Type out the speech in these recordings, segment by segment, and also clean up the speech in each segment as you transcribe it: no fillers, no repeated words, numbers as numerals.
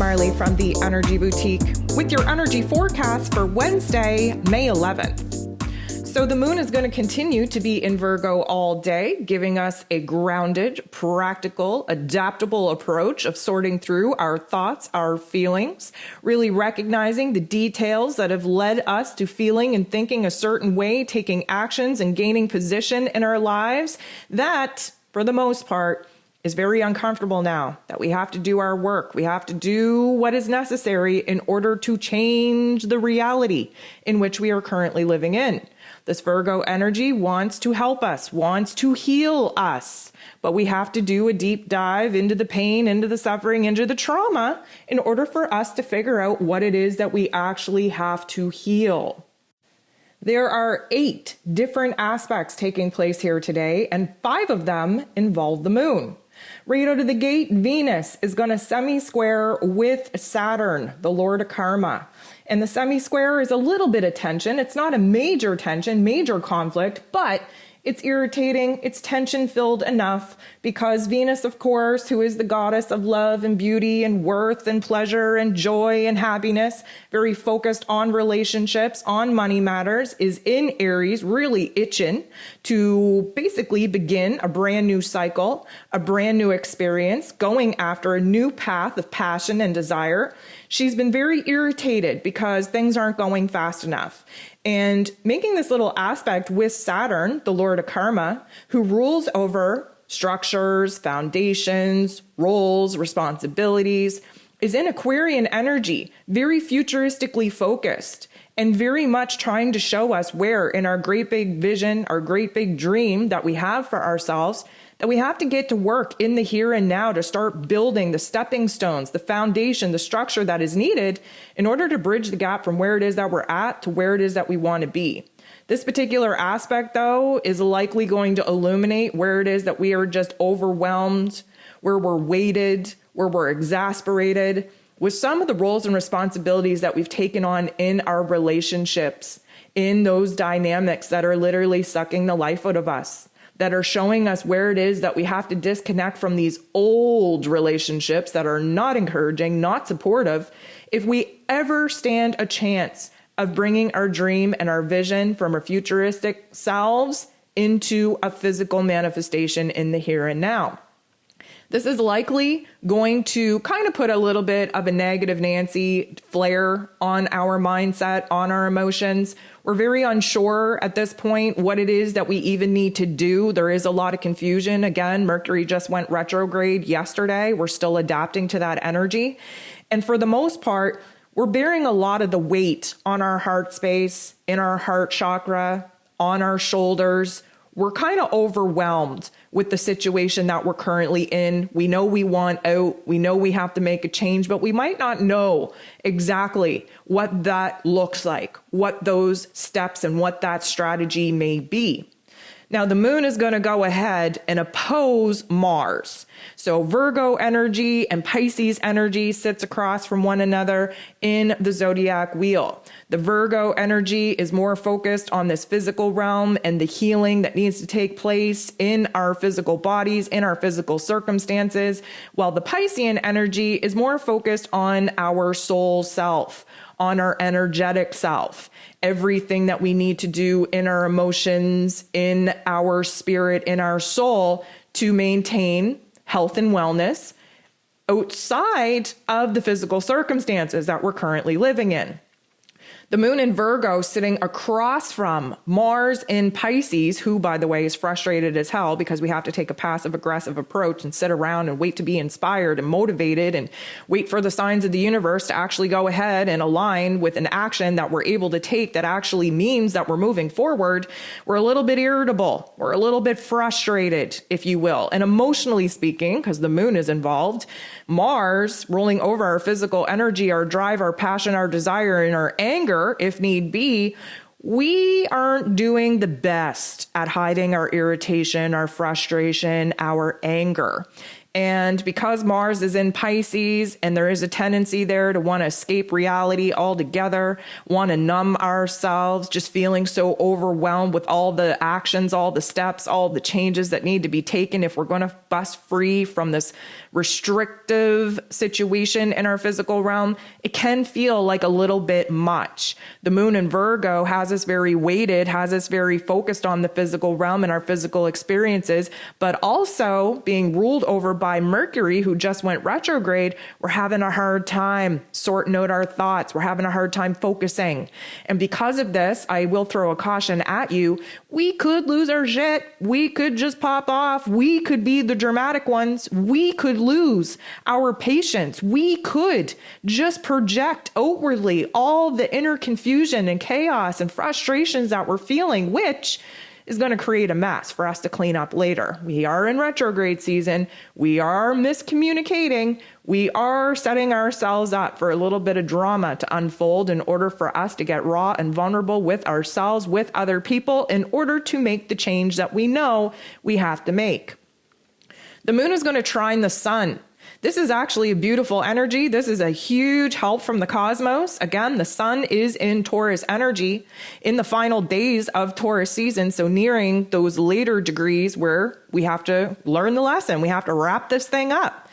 Marley from the Energy Boutique with your energy forecast for Wednesday, May 11th. So the moon is going to continue to be in Virgo all day, giving us a grounded, practical, adaptable approach of sorting through our thoughts, our feelings, really recognizing the details that have led us to feeling and thinking a certain way, taking actions and gaining position in our lives that, for the most part, is very uncomfortable now, that we have to do our work. We have to do what is necessary in order to change the reality in which we are currently living in. This Virgo energy wants to help us, wants to heal us, but we have to do a deep dive into the pain, into the suffering, into the trauma in order for us to figure out what it is that we actually have to heal. There are 8 different aspects taking place here today, and 5 of them involve the moon. Right out of the gate, Venus is going to semi-square with Saturn, the Lord of Karma. And the semi-square is a little bit of tension. It's not a major tension, major conflict, but it's irritating. It's tension-filled enough because Venus, of course, who is the goddess of love and beauty and worth and pleasure and joy and happiness, very focused on relationships, on money matters, is in Aries, really itching to basically begin a brand new cycle, a brand new experience, going after a new path of passion and desire. She's been very irritated because things aren't going fast enough. And making this little aspect with Saturn, the Lord of Karma, who rules over structures, foundations, roles, responsibilities, is in Aquarian energy, very futuristically focused, and very much trying to show us where in our great big vision, our great big dream that we have for ourselves, that we have to get to work in the here and now to start building the stepping stones, the foundation, the structure that is needed in order to bridge the gap from where it is that we're at to where it is that we want to be. This particular aspect, though, is likely going to illuminate where it is that we are just overwhelmed, where we're weighted, where we're exasperated with some of the roles and responsibilities that we've taken on in our relationships, in those dynamics that are literally sucking the life out of us, that are showing us where it is that we have to disconnect from these old relationships that are not encouraging, not supportive, if we ever stand a chance of bringing our dream and our vision from our futuristic selves into a physical manifestation in the here and now. This is likely going to kind of put a little bit of a negative Nancy flair on our mindset, on our emotions. We're very unsure at this point what it is that we even need to do. There is a lot of confusion. Again, Mercury just went retrograde yesterday. We're still adapting to that energy. And for the most part, we're bearing a lot of the weight on our heart space, in our heart chakra, on our shoulders. We're kind of overwhelmed with the situation that we're currently in. We know we want out. We know we have to make a change, but we might not know exactly what that looks like, what those steps and what that strategy may be. Now, the moon is going to go ahead and oppose Mars. So Virgo energy and Pisces energy sits across from one another in the zodiac wheel. The Virgo energy is more focused on this physical realm and the healing that needs to take place in our physical bodies, in our physical circumstances, while the Piscean energy is more focused on our soul self, on our energetic self, everything that we need to do in our emotions, in our spirit, in our soul to maintain health and wellness outside of the physical circumstances that we're currently living in. The moon in Virgo sitting across from Mars in Pisces, who, by the way, is frustrated as hell because we have to take a passive-aggressive approach and sit around and wait to be inspired and motivated and wait for the signs of the universe to actually go ahead and align with an action that we're able to take that actually means that we're moving forward. We're a little bit irritable. We're a little bit frustrated, if you will. And emotionally speaking, because the moon is involved, Mars ruling over our physical energy, our drive, our passion, our desire, and our anger, if need be, we aren't doing the best at hiding our irritation, our frustration, our anger. And because Mars is in Pisces and there is a tendency there to want to escape reality altogether, want to numb ourselves, just feeling so overwhelmed with all the actions, all the steps, all the changes that need to be taken if we're going to bust free from this restrictive situation in our physical realm, it can feel like a little bit much. The moon in Virgo has us very weighted, has us very focused on the physical realm and our physical experiences, but also being ruled over by Mercury, who just went retrograde. We're having a hard time sorting out our thoughts. We're having a hard time focusing. And because of this, I will throw a caution at you. We could lose our shit. We could just pop off. We could be the dramatic ones. We could lose our patience. We could just project outwardly all the inner confusion and chaos and frustrations that we're feeling, which is going to create a mess for us to clean up later. We are in retrograde season. We are miscommunicating. We are setting ourselves up for a little bit of drama to unfold in order for us to get raw and vulnerable with ourselves, with other people, in order to make the change that we know we have to make. The moon is going to trine the sun. This is actually a beautiful energy. This is a huge help from the cosmos. Again, the sun is in Taurus energy in the final days of Taurus season. So nearing those later degrees where we have to learn the lesson. We have to wrap this thing up.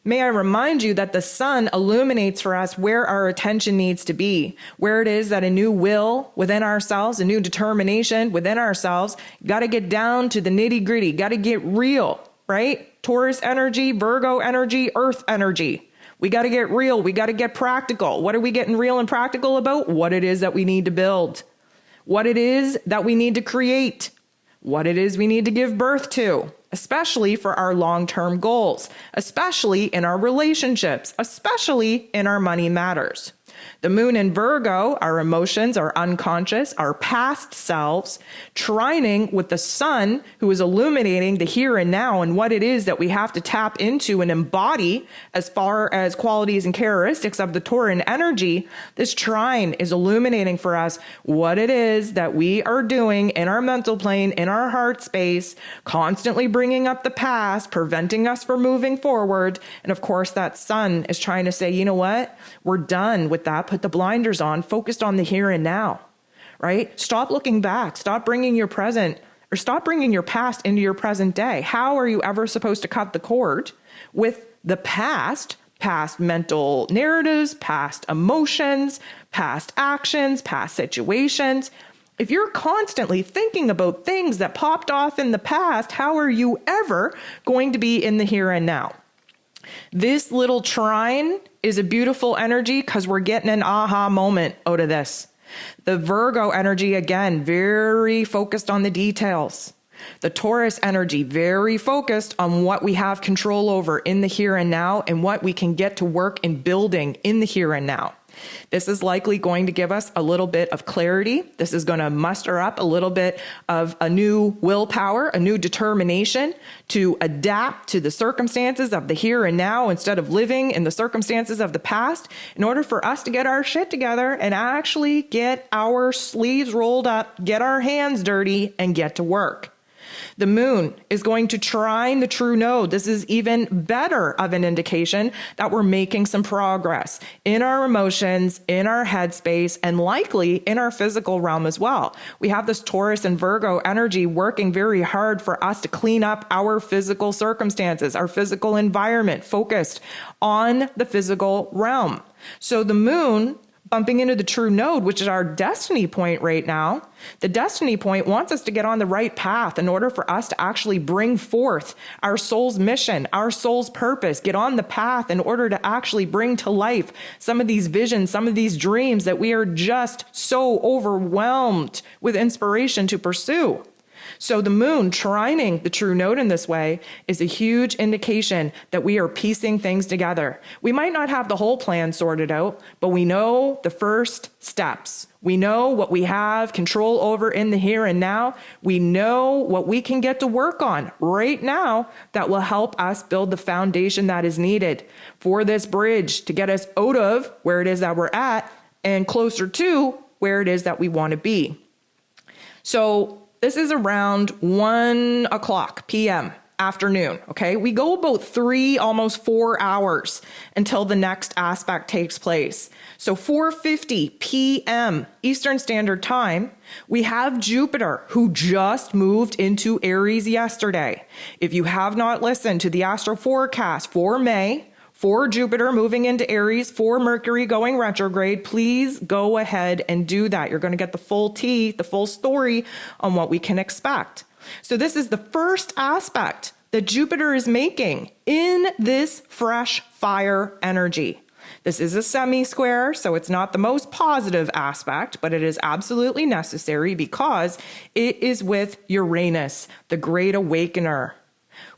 May I remind you that the sun illuminates for us where our attention needs to be, where it is that a new will within ourselves, a new determination within ourselves, got to get down to the nitty gritty, got to get real, right? Taurus energy, Virgo energy, Earth energy. We got to get real. We got to get practical. What are we getting real and practical about? What it is that we need to build, what it is that we need to create, what it is we need to give birth to, especially for our long-term goals, especially in our relationships, especially in our money matters. The moon in Virgo, our emotions, our unconscious, our past selves, trining with the sun, who is illuminating the here and now and what it is that we have to tap into and embody as far as qualities and characteristics of the Tauran energy. This trine is illuminating for us what it is that we are doing in our mental plane, in our heart space, constantly bringing up the past, preventing us from moving forward. And of course, that sun is trying to say, you know what? We're done with that. Put the blinders on, focused on the here and now, right? Stop looking back. Stop bringing your present or stop bringing your past into your present day. How are you ever supposed to cut the cord with the past mental narratives, past emotions, past actions, past situations? If you're constantly thinking about things that popped off in the past, how are you ever going to be in the here and now? This little trine is a beautiful energy because we're getting an aha moment out of this. The Virgo energy, again, very focused on the details. The Taurus energy, very focused on what we have control over in the here and now and what we can get to work in building in the here and now. This is likely going to give us a little bit of clarity. This is going to muster up a little bit of a new willpower, a new determination to adapt to the circumstances of the here and now instead of living in the circumstances of the past, in order for us to get our shit together and actually get our sleeves rolled up, get our hands dirty, and get to work. The moon is going to trine the true node. This is even better of an indication that we're making some progress in our emotions, in our headspace, and likely in our physical realm as well. We have this Taurus and Virgo energy working very hard for us to clean up our physical circumstances, our physical environment, focused on the physical realm. So the moon bumping into the true node, which is our destiny point right now. The destiny point wants us to get on the right path in order for us to actually bring forth our soul's mission, our soul's purpose, get on the path in order to actually bring to life some of these visions, some of these dreams that we are just so overwhelmed with inspiration to pursue. So the moon trining the true node in this way is a huge indication that we are piecing things together. We might not have the whole plan sorted out, but we know the first steps. We know what we have control over in the here and now. We know what we can get to work on right now that will help us build the foundation that is needed for this bridge to get us out of where it is that we're at and closer to where it is that we want to be. So this is around 1 o'clock p.m. afternoon. Okay. We go about 3, almost 4 hours until the next aspect takes place. So 4:50 p.m. Eastern Standard Time, we have Jupiter, who just moved into Aries yesterday. If you have not listened to the astro forecast for May, for Jupiter moving into Aries, for Mercury going retrograde, please go ahead and do that. You're going to get the full tea, the full story on what we can expect. So this is the first aspect that Jupiter is making in this fresh fire energy. This is a semi-square, so it's not the most positive aspect, but it is absolutely necessary because it is with Uranus, the great awakener.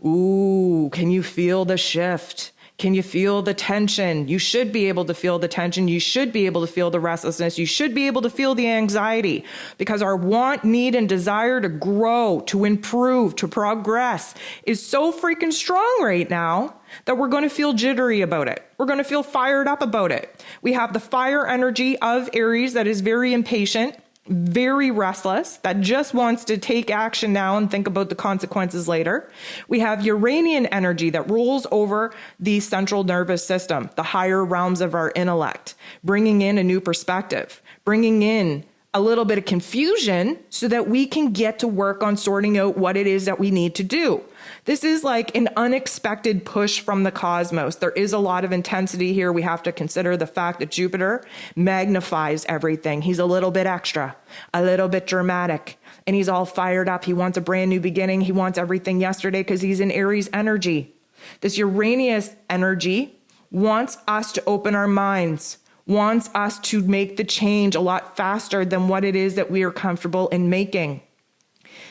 Ooh, can you feel the shift? Can you feel the tension? You should be able to feel the tension. You should be able to feel the restlessness. You should be able to feel the anxiety, because our want, need, and desire to grow, to improve, to progress is so freaking strong right now that we're going to feel jittery about it. We're going to feel fired up about it. We have the fire energy of Aries that is very impatient, very restless, that just wants to take action now and think about the consequences later. We have Uranian energy that rules over the central nervous system, the higher realms of our intellect, bringing in a new perspective, bringing in a little bit of confusion so that we can get to work on sorting out what it is that we need to do. This is like an unexpected push from the cosmos. There is a lot of intensity here. We have to consider the fact that Jupiter magnifies everything. He's a little bit extra, a little bit dramatic, and he's all fired up. He wants a brand new beginning. He wants everything yesterday because he's in Aries energy. This Uranus energy wants us to open our minds, wants us to make the change a lot faster than what it is that we are comfortable in making.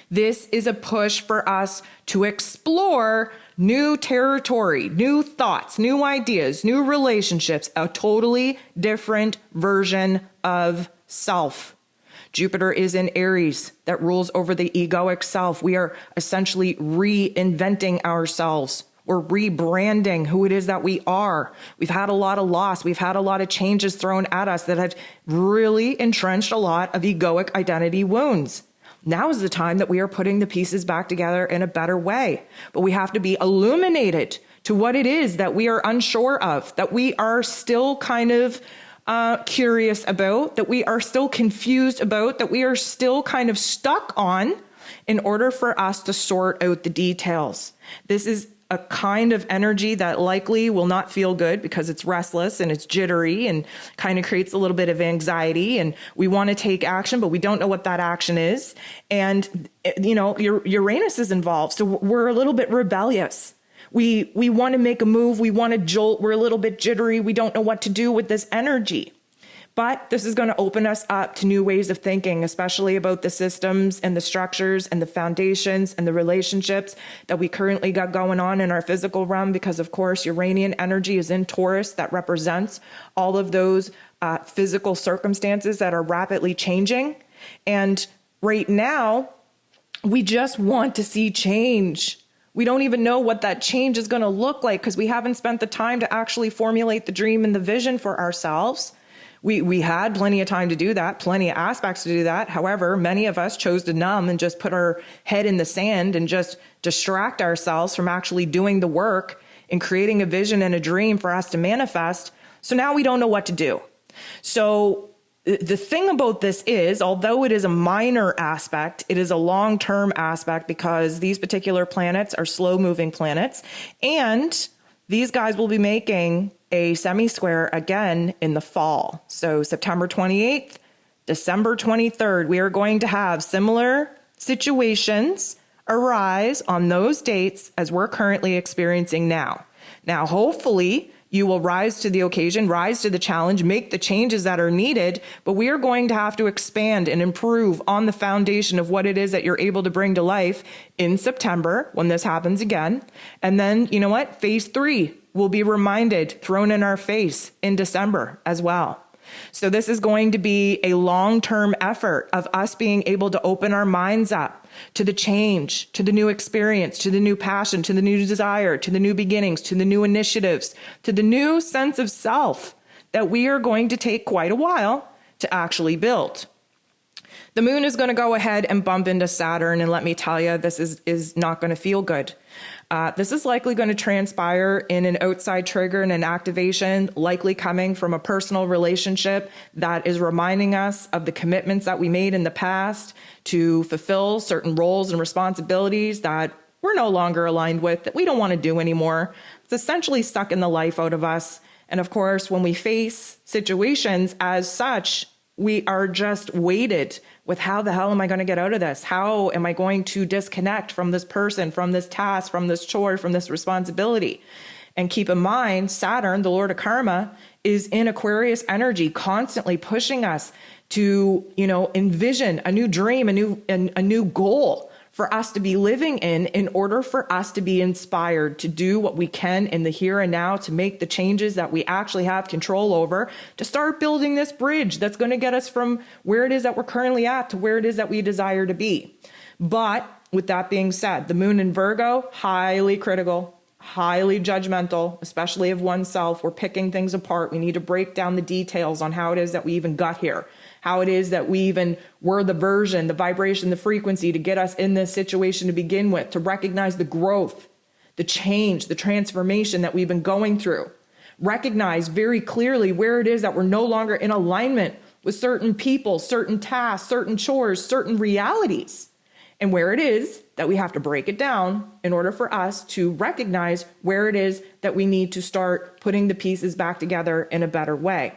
This is a push for us to explore new territory, new thoughts, new ideas, new relationships, a totally different version of self. Jupiter is in Aries that rules over the egoic self. We are essentially reinventing ourselves. We're rebranding who it is that we are. We've had a lot of loss. We've had a lot of changes thrown at us that have really entrenched a lot of egoic identity wounds. Now is the time that we are putting the pieces back together in a better way. But we have to be illuminated to what it is that we are unsure of, that we are still kind of curious about, that we are still confused about, that we are still kind of stuck on, in order for us to sort out the details. This is a kind of energy that likely will not feel good because it's restless and it's jittery and kind of creates a little bit of anxiety, and we want to take action, but we don't know what that action is. And, you know, Uranus is involved. So we're a little bit rebellious. We want to make a move. We want to jolt. We're a little bit jittery. We don't know what to do with this energy. But this is going to open us up to new ways of thinking, especially about the systems and the structures and the foundations and the relationships that we currently got going on in our physical realm, because, of course, Uranian energy is in Taurus that represents all of those physical circumstances that are rapidly changing. And right now, we just want to see change. We don't even know what that change is going to look like because we haven't spent the time to actually formulate the dream and the vision for ourselves. We had plenty of time to do that, plenty of aspects to do that. However, many of us chose to numb and just put our head in the sand and just distract ourselves from actually doing the work and creating a vision and a dream for us to manifest. So now we don't know what to do. So the thing about this is, although it is a minor aspect, it is a long-term aspect because these particular planets are slow-moving planets, and these guys will be making a semi-square again in the fall. So September 28th, December 23rd, we are going to have similar situations arise on those dates as we're currently experiencing now. Now, hopefully, you will rise to the occasion, rise to the challenge, make the changes that are needed, but we are going to have to expand and improve on the foundation of what it is that you're able to bring to life in September when this happens again. And then, you know what? Phase 3 will be reminded, thrown in our face in December as well. So this is going to be a long-term effort of us being able to open our minds up to the change, to the new experience, to the new passion, to the new desire, to the new beginnings, to the new initiatives, to the new sense of self that we are going to take quite a while to actually build. The moon is going to go ahead and bump into Saturn, and let me tell you, this is not going to feel good. This is likely going to transpire in an outside trigger and an activation, likely coming from a personal relationship that is reminding us of the commitments that we made in the past to fulfill certain roles and responsibilities that we're no longer aligned with, that we don't want to do anymore. It's essentially sucking the life out of us. And of course, when we face situations as such, we are just weighted with how the hell am I going to get out of this? How am I going to disconnect from this person, from this task, from this chore, from this responsibility? And keep in mind, Saturn, the Lord of Karma, is in Aquarius energy, constantly pushing us to, envision a new dream, a new goal for us to be living in order for us to be inspired to do what we can in the here and now, to make the changes that we actually have control over, to start building this bridge that's going to get us from where it is that we're currently at to where it is that we desire to be. But with that being said, the moon in Virgo, highly critical, highly judgmental, especially of oneself. We're picking things apart. We need to break down the details on how it is that we even got here, how it is that we even were the version, the vibration, the frequency to get us in this situation to begin with, to recognize the growth, the change, the transformation that we've been going through. Recognize very clearly where it is that we're no longer in alignment with certain people, certain tasks, certain chores, certain realities, and where it is that we have to break it down in order for us to recognize where it is that we need to start putting the pieces back together in a better way.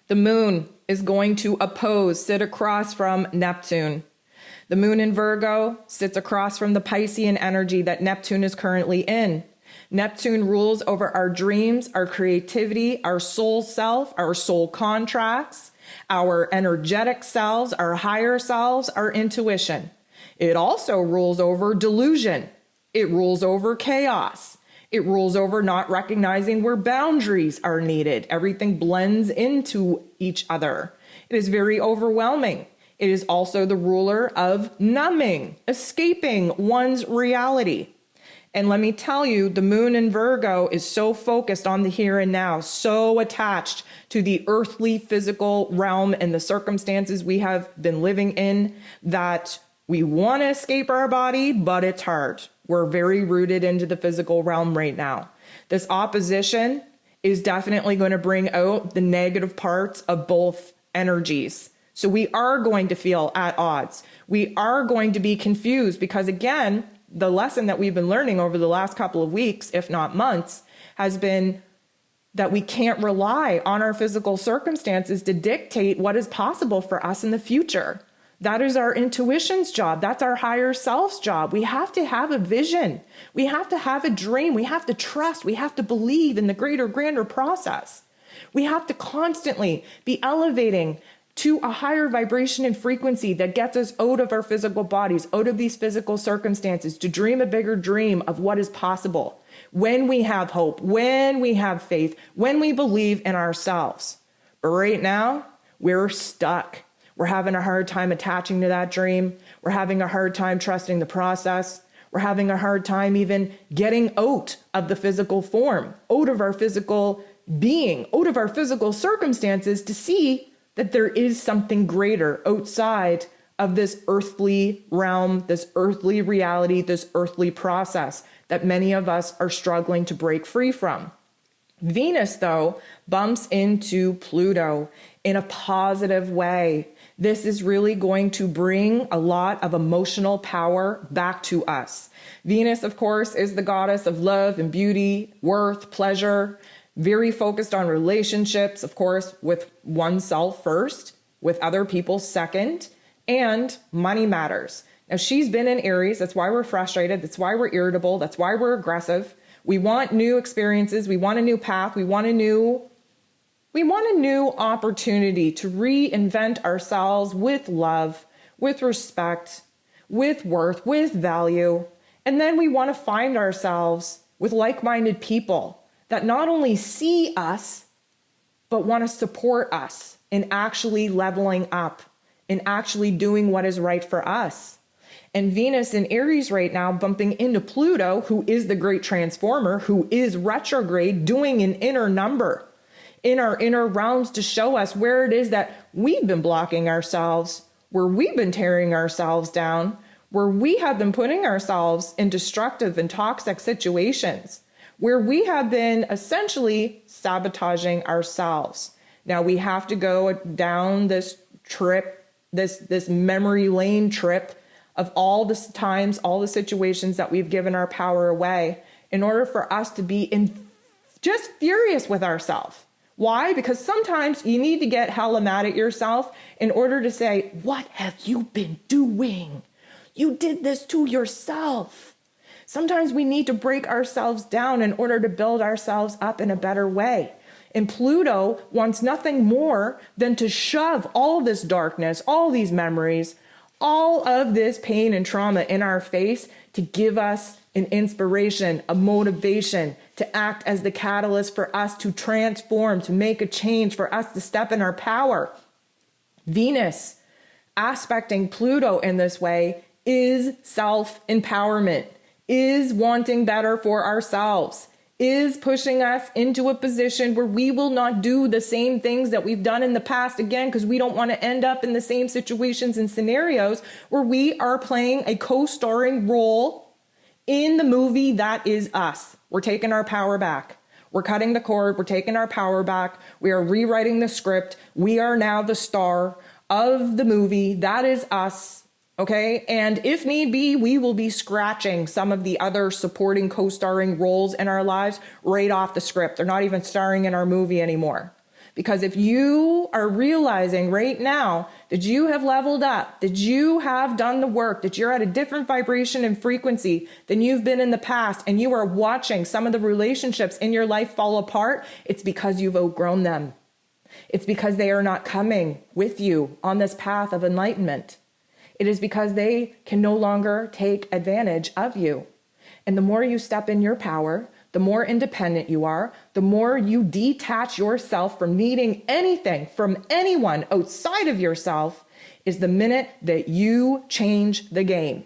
The moon is going to sit across from Neptune. The moon in Virgo sits across from the Piscean energy that Neptune is currently in. Neptune rules over our dreams, our creativity, our soul self, our soul contracts, our energetic selves, our higher selves, our intuition. It also rules over delusion. It rules over chaos. It rules over not recognizing where boundaries are needed. Everything blends into each other. It is very overwhelming. It is also the ruler of numbing, escaping one's reality. And let me tell you, the moon in Virgo is so focused on the here and now, so attached to the earthly physical realm and the circumstances we have been living in, that we want to escape our body, but it's hard. We're very rooted into the physical realm right now. This opposition is definitely going to bring out the negative parts of both energies. So we are going to feel at odds. We are going to be confused because, again, the lesson that we've been learning over the last couple of weeks, if not months, has been that we can't rely on our physical circumstances to dictate what is possible for us in the future. That is our intuition's job. That's our higher self's job. We have to have a vision. We have to have a dream. We have to trust. We have to believe in the greater, grander process. We have to constantly be elevating to a higher vibration and frequency that gets us out of our physical bodies, out of these physical circumstances, to dream a bigger dream of what is possible when we have hope, when we have faith, when we believe in ourselves. But right now, we're stuck. We're having a hard time attaching to that dream. We're having a hard time trusting the process. We're having a hard time even getting out of the physical form, out of our physical being, out of our physical circumstances, to see that there is something greater outside of this earthly realm, this earthly reality, this earthly process that many of us are struggling to break free from. Venus, though, bumps into Pluto in a positive way. This is really going to bring a lot of emotional power back to us. Venus, of course, is the goddess of love and beauty, worth, pleasure, very focused on relationships, of course, with oneself first, with other people second, and money matters. Now, she's been in Aries. That's why we're frustrated. That's why we're irritable. That's why we're aggressive. We want new experiences. We want a new path. We want a new opportunity to reinvent ourselves with love, with respect, with worth, with value. And then we want to find ourselves with like-minded people that not only see us, but want to support us in actually leveling up, in actually doing what is right for us. And Venus in Aries right now bumping into Pluto, who is the great transformer, who is retrograde, doing an inner number in our inner realms to show us where it is that we've been blocking ourselves, where we've been tearing ourselves down, where we have been putting ourselves in destructive and toxic situations, where we have been essentially sabotaging ourselves. Now we have to go down this trip, this memory lane trip of all the times, all the situations that we've given our power away in order for us to be just furious with ourselves. Why? Because sometimes you need to get hella mad at yourself in order to say, what have you been doing? You did this to yourself. Sometimes we need to break ourselves down in order to build ourselves up in a better way. And Pluto wants nothing more than to shove all this darkness, all these memories, all of this pain and trauma in our face to give us an inspiration, a motivation to act as the catalyst for us to transform, to make a change, for us to step in our power. Venus aspecting Pluto in this way is self-empowerment, is wanting better for ourselves, is pushing us into a position where we will not do the same things that we've done in the past again, because we don't want to end up in the same situations and scenarios where we are playing a co-starring role in the movie that is us. We're taking our power back. We're cutting the cord. We're taking our power back. We are rewriting the script. We are now the star of the movie. That is us. Okay. And if need be, we will be scratching some of the other supporting co-starring roles in our lives right off the script. They're not even starring in our movie anymore. Because if you are realizing right now that you have leveled up, that you have done the work, that you're at a different vibration and frequency than you've been in the past, and you are watching some of the relationships in your life fall apart, it's because you've outgrown them. It's because they are not coming with you on this path of enlightenment. It is because they can no longer take advantage of you. And the more you step in your power, the more independent you are, the more you detach yourself from needing anything from anyone outside of yourself, is the minute that you change the game.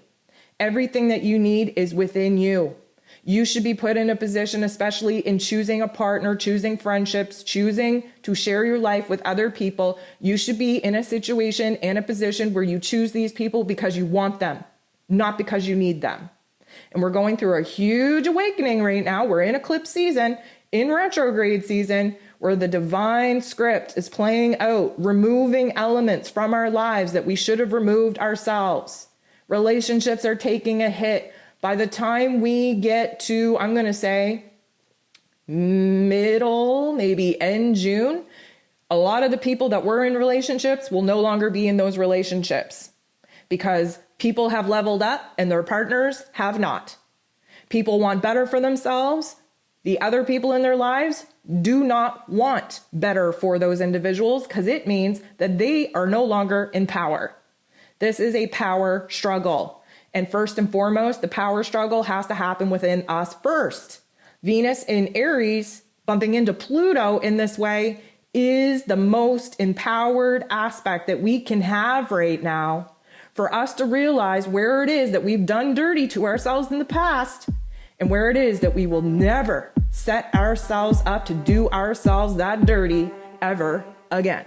Everything that you need is within you. You should be put in a position, especially in choosing a partner, choosing friendships, choosing to share your life with other people. You should be in a situation, in a position where you choose these people because you want them, not because you need them. And we're going through a huge awakening right now. We're in eclipse season, in retrograde season, where the divine script is playing out, removing elements from our lives that we should have removed ourselves. Relationships are taking a hit. By the time we get to, I'm going to say, middle, maybe end June, a lot of the people that were in relationships will no longer be in those relationships because people have leveled up and their partners have not. People want better for themselves. The other people in their lives do not want better for those individuals because it means that they are no longer in power. This is a power struggle. And first and foremost, the power struggle has to happen within us first. Venus in Aries bumping into Pluto in this way is the most empowered aspect that we can have right now for us to realize where it is that we've done dirty to ourselves in the past and where it is that we will never set ourselves up to do ourselves that dirty ever again.